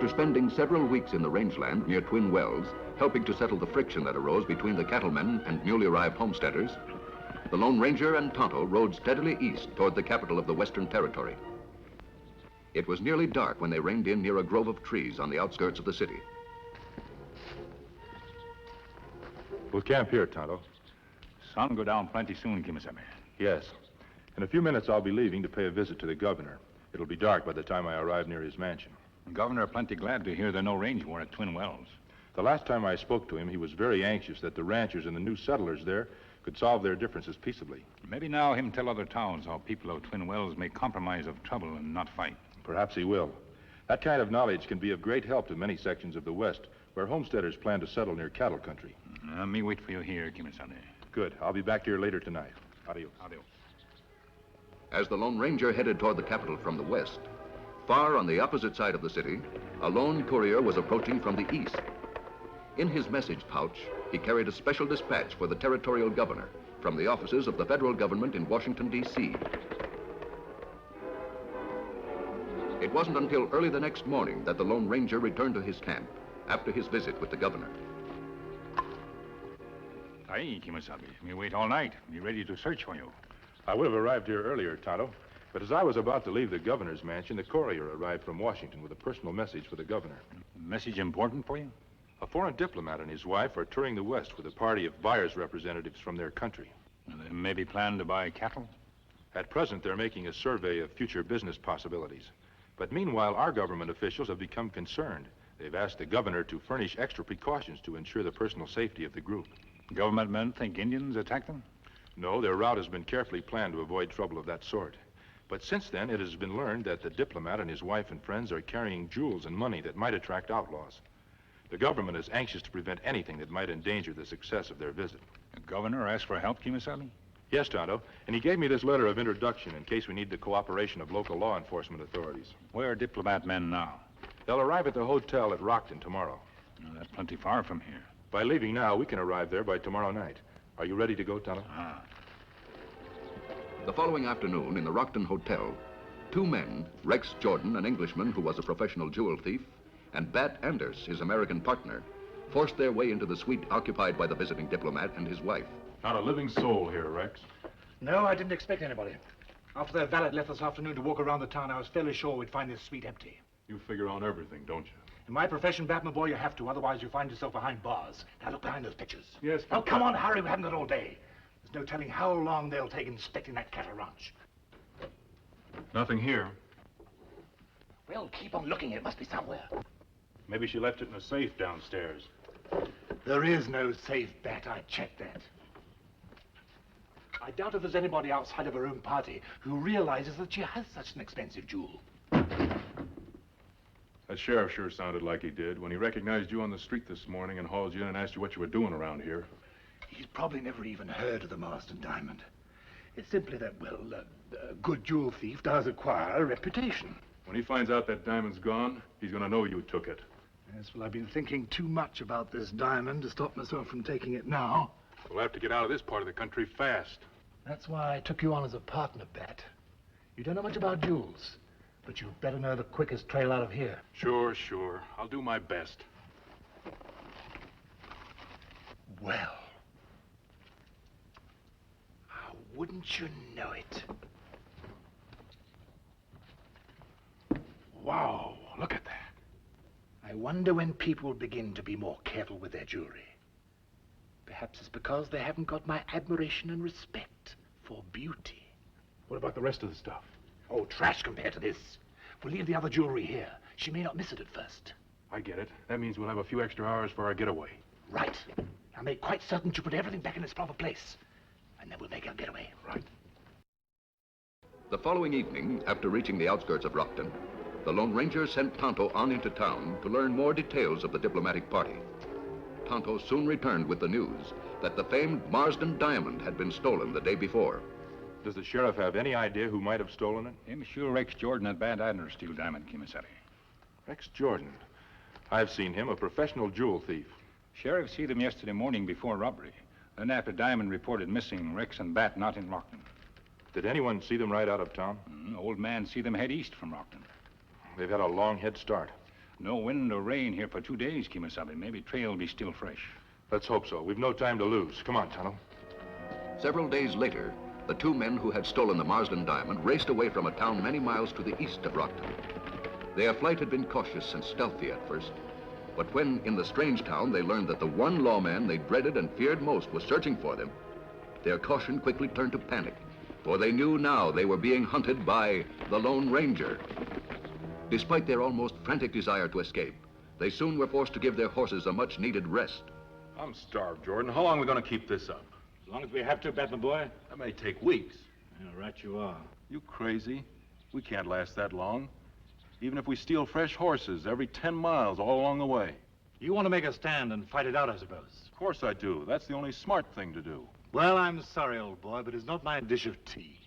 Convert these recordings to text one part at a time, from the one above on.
After spending several weeks in the rangeland near Twin Wells, helping to settle the friction that arose between the cattlemen and newly arrived homesteaders, the Lone Ranger and Tonto rode steadily east toward the capital of the Western Territory. It was nearly dark when they reined in near a grove of trees on the outskirts of the city. We'll camp here, Tonto. Sun go down plenty soon, Kimasabi. Yes. In a few minutes, I'll be leaving to pay a visit to the governor. It'll be dark by the time I arrive near his mansion. The governor plenty glad to hear there no range war at Twin Wells. The last time I spoke to him, he was very anxious that the ranchers and the new settlers there could solve their differences peaceably. Maybe now him tell other towns how people of Twin Wells may compromise of trouble and not fight. Perhaps he will. That kind of knowledge can be of great help to many sections of the West where homesteaders plan to settle near cattle country. Me wait for you here, Kimasabi. Good. I'll be back here later tonight. Adios. Adios. As the Lone Ranger headed toward the capital from the west, far on the opposite side of the city, a lone courier was approaching from the east. In his message pouch, he carried a special dispatch for the territorial governor from the offices of the federal government in Washington, D.C. It wasn't until early the next morning that the Lone Ranger returned to his camp after his visit with the governor. Aye, Kimasabi. Me wait all night. Be ready to search for you. I would have arrived here earlier, Tonto, but as I was about to leave the governor's mansion, the courier arrived from Washington with a personal message for the governor. Message important for you? A foreign diplomat and his wife are touring the West with a party of buyers' representatives from their country. They maybe plan to buy cattle? At present, they're making a survey of future business possibilities. But meanwhile, our government officials have become concerned. They've asked the governor to furnish extra precautions to ensure the personal safety of the group. Government men think Indians attacked them? No, their route has been carefully planned to avoid trouble of that sort. But since then, it has been learned that the diplomat and his wife and friends are carrying jewels and money that might attract outlaws. The government is anxious to prevent anything that might endanger the success of their visit. The governor asked for help, Kimasabi? Yes, Tonto, and he gave me this letter of introduction in case we need the cooperation of local law enforcement authorities. Where are diplomat men now? They'll arrive at the hotel at Rockton tomorrow. No, that's plenty far from here. By leaving now, we can arrive there by tomorrow night. Are you ready to go, Tonto? The following afternoon in the Rockton Hotel, two men, Rex Jordan, an Englishman who was a professional jewel thief, and Bat Anders, his American partner, forced their way into the suite occupied by the visiting diplomat and his wife. Not a living soul here, Rex. No, I didn't expect anybody. After their valet left this afternoon to walk around the town, I was fairly sure we'd find this suite empty. You figure on everything, don't you? In my profession, Batman boy, you have to, otherwise you find yourself behind bars. Now look behind those pictures. Yes. Oh, come on, hurry, we haven't got all day. There's no telling how long they'll take inspecting that cattle ranch. Nothing here. Well, keep on looking, it must be somewhere. Maybe she left it in a safe downstairs. There is no safe, Bat, I checked that. I doubt if there's anybody outside of her own party who realizes that she has such an expensive jewel. That sheriff sure sounded like he did when he recognized you on the street this morning and hauled you in and asked you what you were doing around here. He's probably never even heard of the Marston Diamond. It's simply that, well, a good jewel thief does acquire a reputation. When he finds out that diamond's gone, he's going to know you took it. Yes, well, I've been thinking too much about this diamond to stop myself from taking it now. We'll have to get out of this part of the country fast. That's why I took you on as a partner, Bat. You don't know much about jewels, but you'd better know the quickest trail out of here. Sure. I'll do my best. Well, wouldn't you know it? Wow, look at that. I wonder when people begin to be more careful with their jewelry. Perhaps it's because they haven't got my admiration and respect for beauty. What about the rest of the stuff? Oh, trash compared to this. We'll leave the other jewelry here. She may not miss it at first. I get it. That means we'll have a few extra hours for our getaway. Right. Now make quite certain to put everything back in its proper place. And then we'll make our getaway. Right. The following evening, after reaching the outskirts of Rockton, the Lone Ranger sent Tonto on into town to learn more details of the diplomatic party. Tonto soon returned with the news that the famed Marsden Diamond had been stolen the day before. Does the sheriff have any idea who might have stolen it? Him sure Rex Jordan and Bat Adner steal diamond, Kimasabi. Rex Jordan. I've seen him, a professional jewel thief. Sheriff see them yesterday morning before robbery. Then after Diamond reported missing, Rex and Bat not in Rockton. Did anyone see them ride out of town? Old man see them head east from Rockton. They've had a long head start. No wind or rain here for 2 days, Kimasabi. Maybe trail will be still fresh. Let's hope so. We've no time to lose. Come on, Tonto. Several days later, the two men who had stolen the Marsden diamond raced away from a town many miles to the east of Rockton. Their flight had been cautious and stealthy at first, but when in the strange town they learned that the one lawman they dreaded and feared most was searching for them, their caution quickly turned to panic, for they knew now they were being hunted by the Lone Ranger. Despite their almost frantic desire to escape, they soon were forced to give their horses a much-needed rest. I'm starved, Jordan. How long are we going to keep this up? As long as we have to, Bat, my boy. That may take weeks. Yeah, right you are. You crazy? We can't last that long. Even if we steal fresh horses every 10 miles all along the way. You want to make a stand and fight it out, I suppose. Of course I do. That's the only smart thing to do. Well, I'm sorry, old boy, but it's not my dish of tea.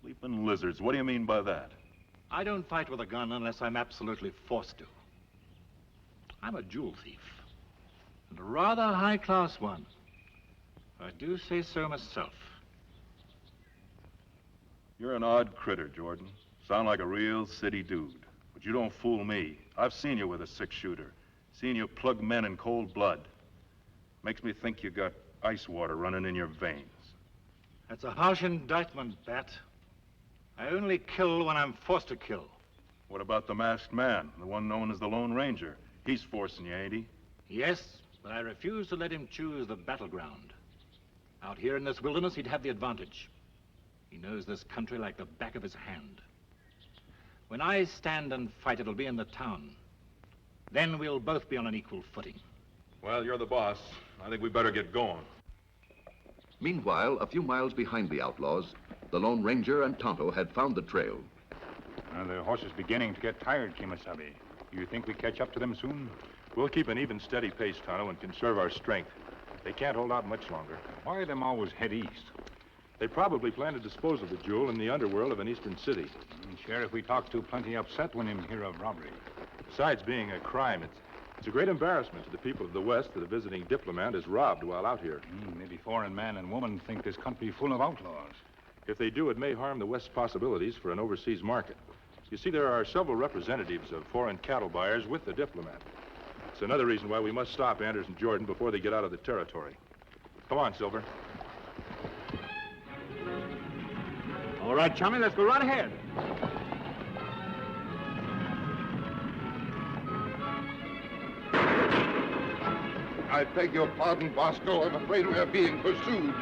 Leaping lizards. What do you mean by that? I don't fight with a gun unless I'm absolutely forced to. I'm a jewel thief. And a rather high-class one. I do say so myself. You're an odd critter, Jordan. Sound like a real city dude. But you don't fool me. I've seen you with a six-shooter. Seen you plug men in cold blood. Makes me think you got ice water running in your veins. That's a harsh indictment, Bat. I only kill when I'm forced to kill. What about the masked man, the one known as the Lone Ranger? He's forcing you, ain't he? Yes, but I refuse to let him choose the battleground. Out here in this wilderness, he'd have the advantage. He knows this country like the back of his hand. When I stand and fight, it'll be in the town. Then we'll both be on an equal footing. Well, you're the boss. I think we better get going. Meanwhile, a few miles behind the outlaws, the Lone Ranger and Tonto had found the trail. The horse is beginning to get tired, Kimasabi. You think we catch up to them soon? We'll keep an even, steady pace, Tonto, and conserve our strength. They can't hold out much longer. Why them always head east? They probably plan to dispose of the jewel in the underworld of an eastern city. Sheriff we talked to plenty upset when him hear of robbery. Besides being a crime, it's a great embarrassment to the people of the West that a visiting diplomat is robbed while out here. Maybe foreign man and woman think this country full of outlaws. If they do, it may harm the West's possibilities for an overseas market. You see, there are several representatives of foreign cattle buyers with the diplomat. It's another reason why we must stop Anders and Jordan before they get out of the territory. Come on, Silver. All right, chummy, let's go right ahead. I beg your pardon, Bosco. I'm afraid we are being pursued.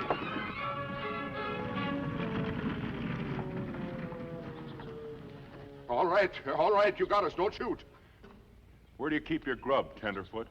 All right, you got us. Don't shoot. Where do you keep your grub, Tenderfoot?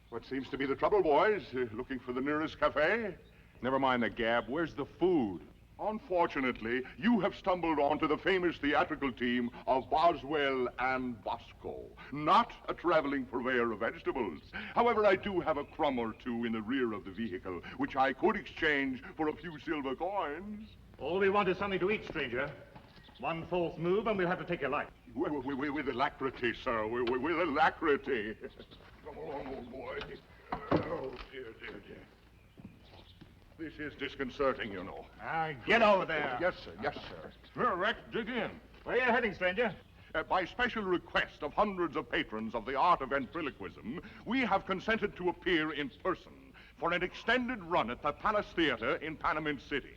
What seems to be the trouble, boys? Looking for the nearest cafe? Never mind the gab. Where's the food? Unfortunately, you have stumbled onto the famous theatrical team of Boswell and Bosco, not a traveling purveyor of vegetables. However, I do have a crumb or two in the rear of the vehicle, which I could exchange for a few silver coins. All we want is something to eat, stranger. One false move and we'll have to take your life. With alacrity, sir. With alacrity. Come along, old boy. Oh, dear. This is disconcerting, you know. Get over there. Yes, sir. Here, Rex, dig in. Where are you heading, stranger? By special request of hundreds of patrons of the art of ventriloquism, we have consented to appear in person for an extended run at the Palace Theater in Panamint City.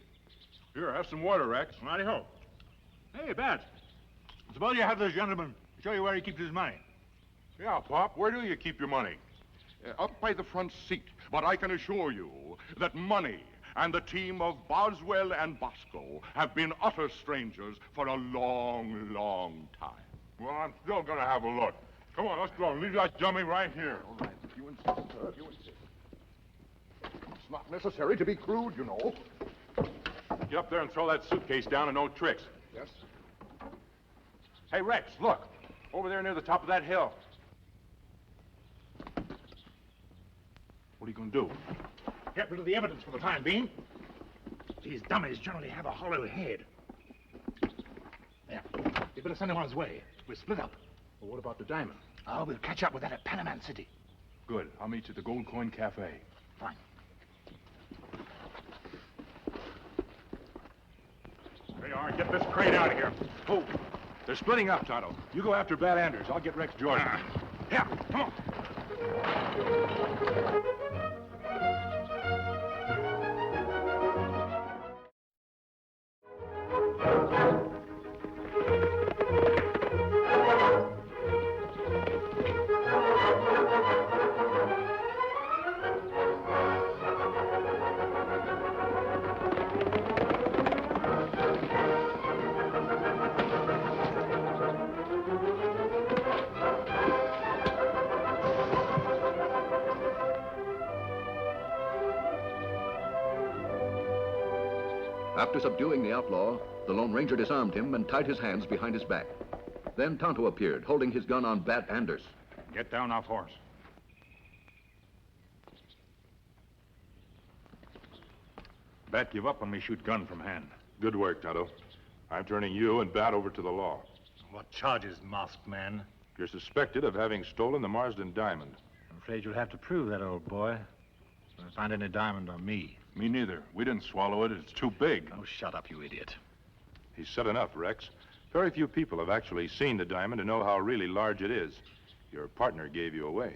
Here, have some water, Rex. Righty-ho. Hey, Bat. Suppose you have this gentleman show you where he keeps his money. Yeah, Pop, where do you keep your money? Up by the front seat. But I can assure you that money and the team of Boswell and Bosco have been utter strangers for a long, long time. Well, I'm still gonna have a look. Come on, let's go. Leave that dummy right here. All right, if you insist, sir, if you insist. It's not necessary to be crude, you know. Get up there and throw that suitcase down and no tricks. Yes. Hey, Rex, look. Over there near the top of that hill. What are you gonna do? Get rid of the evidence for the time being. These dummies generally have a hollow head. There. You better send him on his way. We're split up. Well, what about the diamond? Oh, we'll catch up with that at Panamint City. Good. I'll meet you at the Gold Coin Cafe. Fine. There you are. Get this crate out of here. Oh, they're splitting up, Tonto. You go after Bat Anders. I'll get Rex Jordan. Here, come on. After subduing the outlaw, the Lone Ranger disarmed him and tied his hands behind his back. Then Tonto appeared, holding his gun on Bat Anders. Get down off horse. Bat, give up when we shoot gun from hand. Good work, Tonto. I'm turning you and Bat over to the law. What charges, masked man? You're suspected of having stolen the Marsden diamond. I'm afraid you'll have to prove that, old boy. Don't find any diamond on me. Me neither. We didn't swallow it. It's too big. Oh, shut up, you idiot. He's said enough, Rex. Very few people have actually seen the diamond and know how really large it is. Your partner gave you away.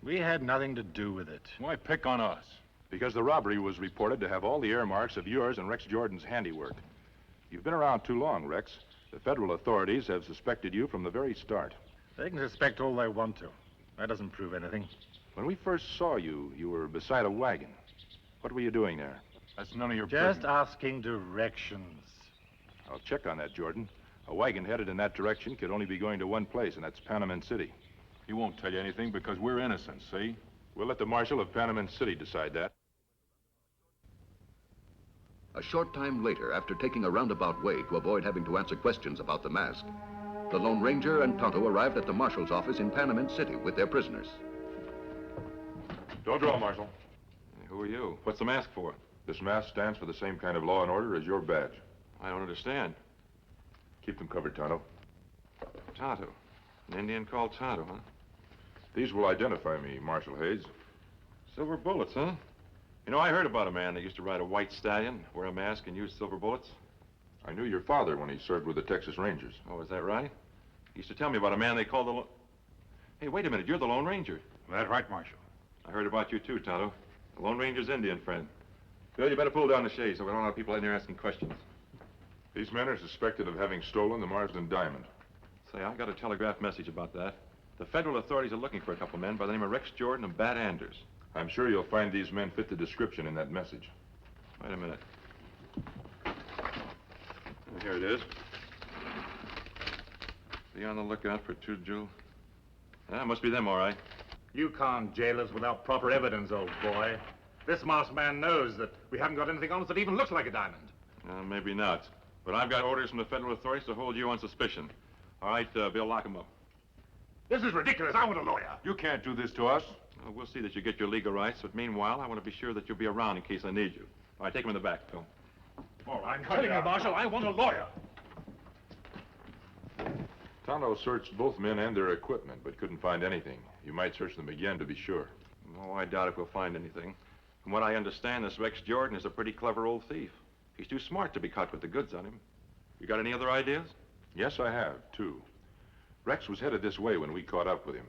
We had nothing to do with it. Why pick on us? Because the robbery was reported to have all the earmarks of yours and Rex Jordan's handiwork. You've been around too long, Rex. The federal authorities have suspected you from the very start. They can suspect all they want to. That doesn't prove anything. When we first saw you, you were beside a wagon. What were you doing there? That's none of your Just business. asking directions. I'll check on that, Jordan. A wagon headed in that direction could only be going to one place, and that's Panamint City. He won't tell you anything because we're innocent, see? We'll let the marshal of Panamint City decide that. A short time later, after taking a roundabout way to avoid having to answer questions about the mask, the Lone Ranger and Tonto arrived at the marshal's office in Panamint City with their prisoners. Don't draw, Marshal. Hey, who are you? What's the mask for? This mask stands for the same kind of law and order as your badge. I don't understand. Keep them covered, Tonto. Tonto. An Indian called Tonto, huh? These will identify me, Marshal Hayes. Silver bullets, huh? You know, I heard about a man that used to ride a white stallion, wear a mask, and use silver bullets. I knew your father when he served with the Texas Rangers. Oh, is that right? He used to tell me about a man they called the... Hey, wait a minute, you're the Lone Ranger. That's right, Marshal. I heard about you, too, Tonto. The Lone Ranger's Indian friend. Bill, you better pull down the shade so we don't have people in there asking questions. These men are suspected of having stolen the Marsden diamond. Say, I got a telegraph message about that. The federal authorities are looking for a couple men by the name of Rex Jordan and Bat Anders. I'm sure you'll find these men fit the description in that message. Wait a minute. Here it is. Be on the lookout for two jewels. Yeah, must be them, all right. You can't jail us without proper evidence, old boy. This masked man knows that we haven't got anything on us that even looks like a diamond. Maybe not. But I've got orders from the federal authorities to hold you on suspicion. All right, Bill, lock him up. This is ridiculous. I want a lawyer. You can't do this to us. We'll see that you get your legal rights, but meanwhile, I want to be sure that you'll be around in case I need you. All right, take him in the back, Bill. All right, I'm telling you, Marshal, I want a lawyer. Tonto searched both men and their equipment, but couldn't find anything. You might search them again to be sure. Oh, I doubt if we'll find anything. From what I understand, this Rex Jordan is a pretty clever old thief. He's too smart to be caught with the goods on him. You got any other ideas? Yes, I have, too. Rex was headed this way when we caught up with him.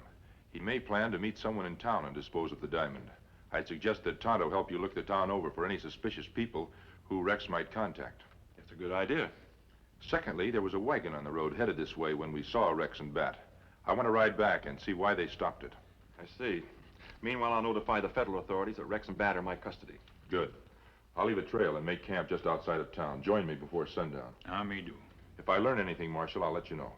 He may plan to meet someone in town and dispose of the diamond. I'd suggest that Tonto help you look the town over for any suspicious people who Rex might contact. That's a good idea. Secondly, there was a wagon on the road headed this way when we saw Rex and Bat. I want to ride back and see why they stopped it. I see. Meanwhile, I'll notify the federal authorities that Rex and Bat are in my custody. Good. I'll leave a trail and make camp just outside of town. Join me before sundown. Me do. If I learn anything, Marshal, I'll let you know.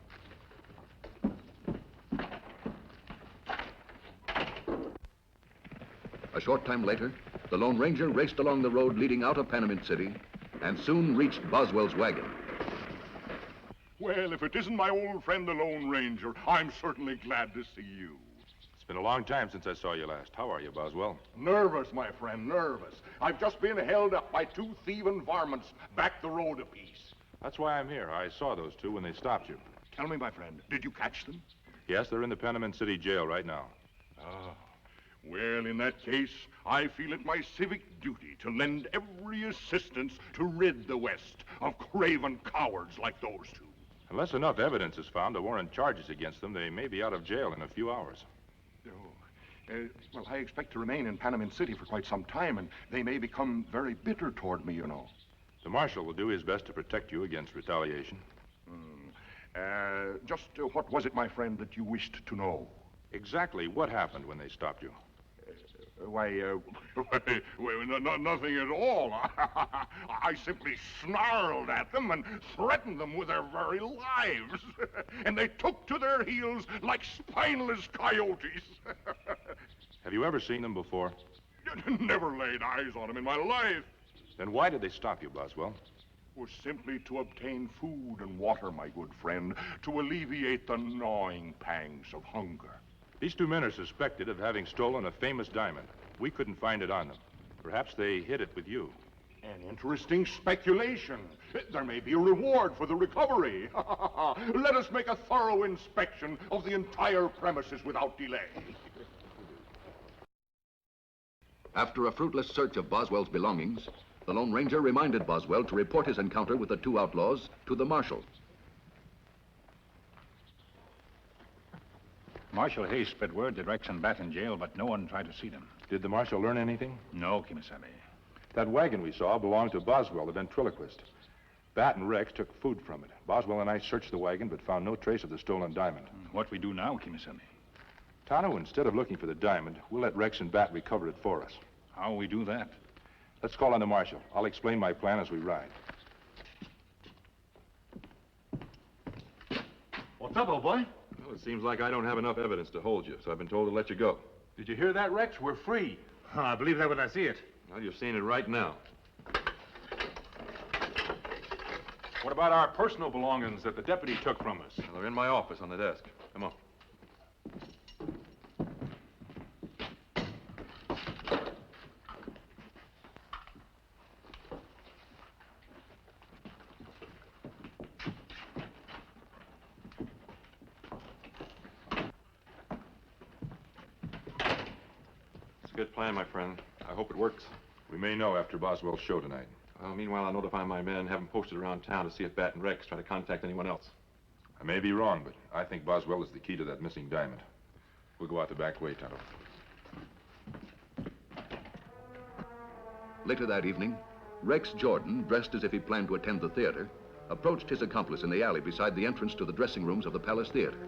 A short time later, the Lone Ranger raced along the road leading out of Panamint City and soon reached Boswell's wagon. Well, if it isn't my old friend, the Lone Ranger, I'm certainly glad to see you. It's been a long time since I saw you last. How are you, Boswell? Nervous, my friend, nervous. I've just been held up by two thieving varmints back the road a piece. That's why I'm here. I saw those two when they stopped you. Tell me, my friend, did you catch them? Yes, they're in the Panamint City jail right now. Ah. Well, in that case, I feel it my civic duty to lend every assistance to rid the West of craven cowards like those two. Unless enough evidence is found to warrant charges against them, they may be out of jail in a few hours. Well, I expect to remain in Panamint City for quite some time, and they may become very bitter toward me, you know. The marshal will do his best to protect you against retaliation. Just what was it, my friend, that you wished to know? Exactly what happened when they stopped you? Nothing at all. I simply snarled at them and threatened them with their very lives. And they took to their heels like spineless coyotes. Have you ever seen them before? Never laid eyes on them in my life. Then why did they stop you, Boswell? It was simply to obtain food and water, my good friend, to alleviate the gnawing pangs of hunger. These two men are suspected of having stolen a famous diamond. We couldn't find it on them. Perhaps they hid it with you. An interesting speculation. There may be a reward for the recovery. Let us make a thorough inspection of the entire premises without delay. After a fruitless search of Boswell's belongings, the Lone Ranger reminded Boswell to report his encounter with the two outlaws to the marshal. Marshal Hayes spread word that Rex and Bat in jail, but no one tried to see them. Did the marshal learn anything? No, Kimasabi. That wagon we saw belonged to Boswell, the ventriloquist. Bat and Rex took food from it. Boswell and I searched the wagon, but found no trace of the stolen diamond. What we do now, Kimasabi? Tonto, instead of looking for the diamond, we'll let Rex and Bat recover it for us. How we do that? Let's call on the marshal. I'll explain my plan as we ride. What's up, old boy? Well, it seems like I don't have enough evidence to hold you, so I've been told to let you go. Did you hear that, Rex? We're free. Oh, I believe that when I see it. Well, you're seeing it right now. What about our personal belongings that the deputy took from us? Well, they're in my office on the desk. Come on. Good plan, my friend. I hope it works. We may know after Boswell's show tonight. Well, meanwhile, I'll notify my men and have them posted around town to see if Bat and Rex try to contact anyone else. I may be wrong, but I think Boswell is the key to that missing diamond. We'll go out the back way, Tonto. Later that evening, Rex Jordan, dressed as if he planned to attend the theater, approached his accomplice in the alley beside the entrance to the dressing rooms of the Palace Theater.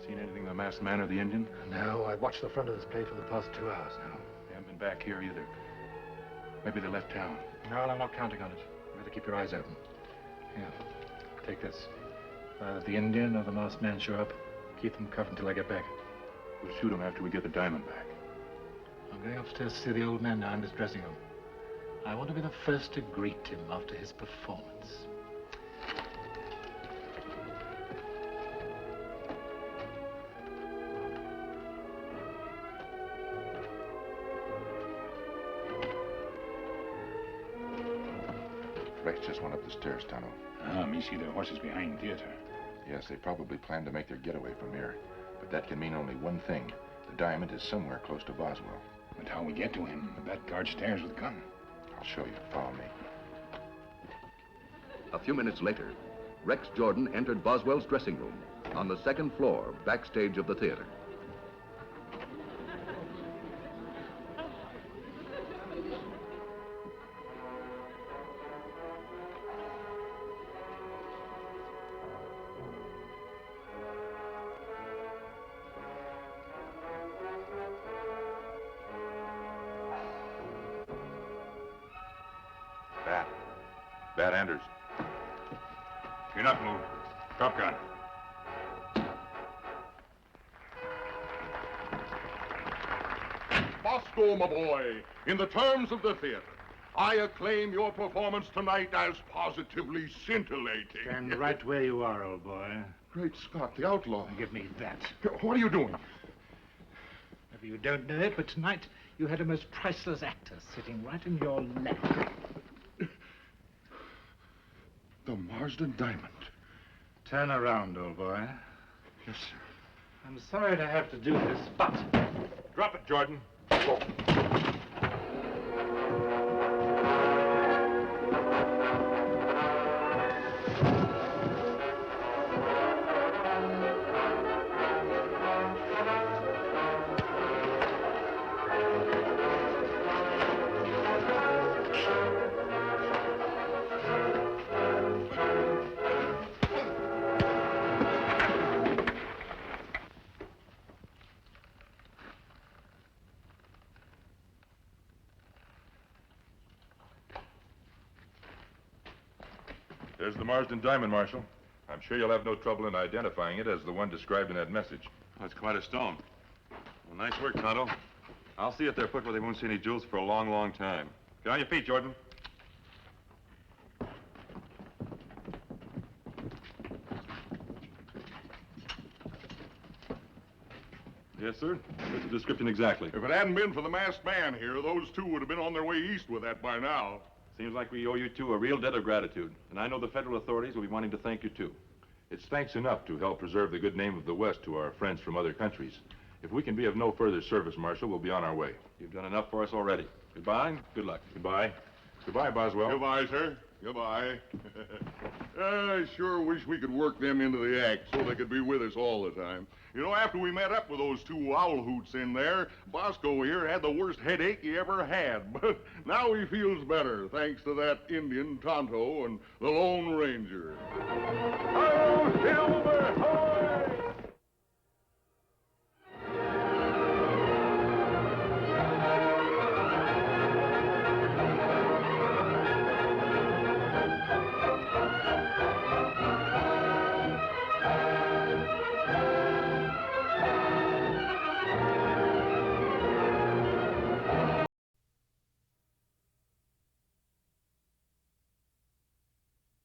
Seen anything of the masked man or the Indian? No, I've watched the front of this play for the past 2 hours now. They haven't been back here either. Maybe they left town. No, I'm not counting on it. You better keep your eyes open. Here, take this. If the Indian or the masked man show up, keep them covered until I get back. We'll shoot him after we get the diamond back. I'm going upstairs to see the old man now in his dressing room. I want to be the first to greet him after his performance. Rex just went up the stairs, Tonto. Me see their horses behind theater. Yes, they probably plan to make their getaway from here. But that can mean only one thing. The diamond is somewhere close to Boswell. But how we get to him? That guard stairs with a gun. I'll show you. Follow me. A few minutes later, Rex Jordan entered Boswell's dressing room on the second floor, backstage of the theater. Bat Anders. You're not moved. Drop gun. Bosco, my boy, in the terms of the theater, I acclaim your performance tonight as positively scintillating. Stand right where you are, old boy. Great Scott, the outlaw. Give me that. What are you doing? Maybe you don't know it, but tonight you had a most priceless actor sitting right in your lap. The Marsden diamond. Turn around, old boy. Yes, sir. I'm sorry to have to do this, but... Drop it, Jordan. There's the Marsden diamond, Marshal. I'm sure you'll have no trouble in identifying it as the one described in that message. That's quite a stone. Well, nice work, Tonto. I'll see if they're put where they won't see any jewels for a long, long time. Get on your feet, Jordan. Yes, sir. That's the description exactly. If it hadn't been for the masked man here, those two would have been on their way east with that by now. Seems like we owe you two a real debt of gratitude. And I know the federal authorities will be wanting to thank you, too. It's thanks enough to help preserve the good name of the West to our friends from other countries. If we can be of no further service, Marshal, we'll be on our way. You've done enough for us already. Goodbye. Good luck. Goodbye. Goodbye, Boswell. Goodbye, sir. Goodbye. I sure wish we could work them into the act so they could be with us all the time. You know, after we met up with those two owl hoots in there, Bosco here had the worst headache he ever had. But now he feels better, thanks to that Indian, Tonto, and the Lone Ranger. Oh,